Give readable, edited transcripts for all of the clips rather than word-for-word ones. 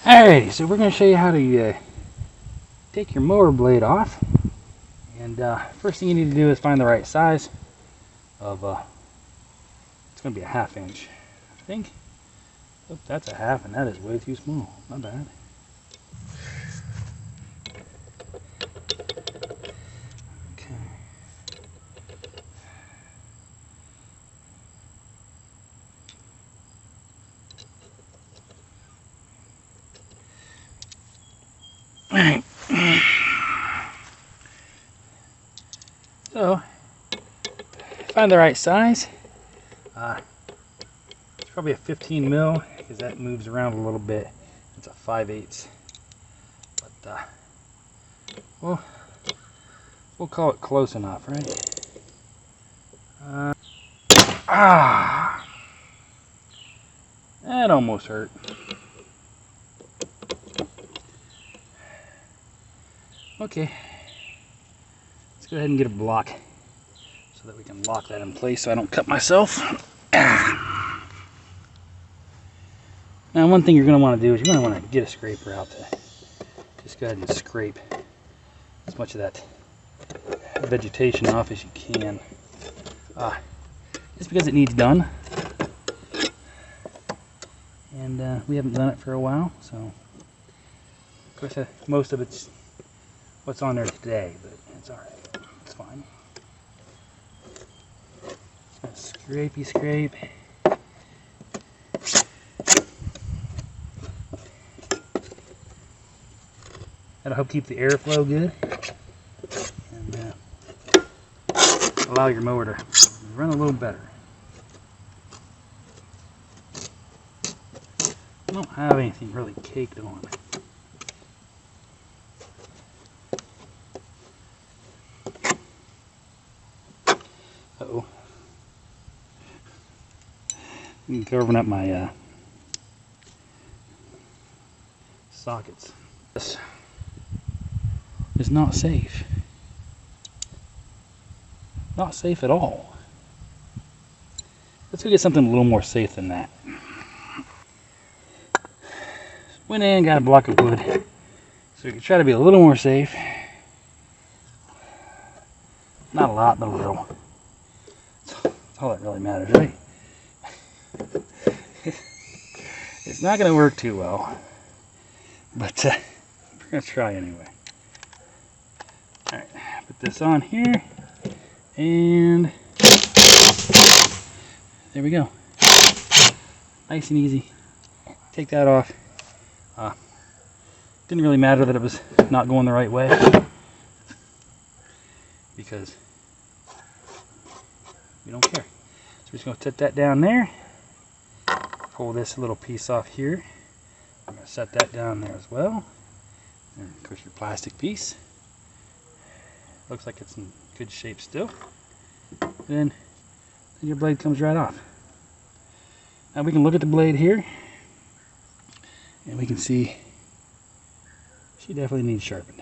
Alrighty, so we're going to show you how to take your mower blade off. And first thing you need to do is find the right size of, it's going to be a 1/2 inch, I think. Oh, that's a 1/2, and that is way too small. Not bad. Okay. Alright. So, find the right size. It's probably a 15 mil because that moves around a little bit. It's a 5/8. But we'll call it close enough, right? That almost hurt. Okay, let's go ahead and get a block so that we can lock that in place so I don't cut myself. Now, one thing you're going to want to do is you're going to want to get a scraper out to just go ahead and scrape as much of that vegetation off as you can. Just because it needs done, and we haven't done it for a while, so of course most of it's what's on there today, but it's alright. It's fine. Scrapey scrape. That'll help keep the airflow good and allow your mower to run a little better. I don't have anything really caked on. Uh-oh. I'm covering up my sockets. This is not safe. Not safe at all. Let's go get something a little more safe than that. Went in, got a block of wood. So we can try to be a little more safe. Not a lot, but a little. That's all that really matters, right? It's not going to work too well. But we're going to try anyway. Alright, put this on here. And there we go. Nice and easy. Take that off. Didn't really matter that it was not going the right way, because we don't care. So we're just going to set that down there. Pull this little piece off here. I'm going to set that down there as well. And of course your plastic piece. Looks like it's in good shape still. Then your blade comes right off. Now we can look at the blade here, and we can see she definitely needs sharpened.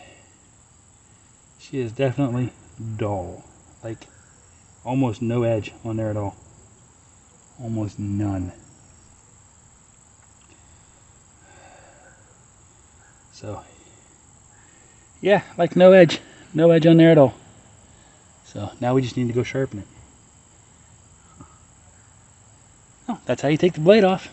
She is definitely dull, like almost no edge on there at all. Almost none. So yeah, like no edge on there at all. So now we just need to go sharpen it. Oh, that's how you take the blade off.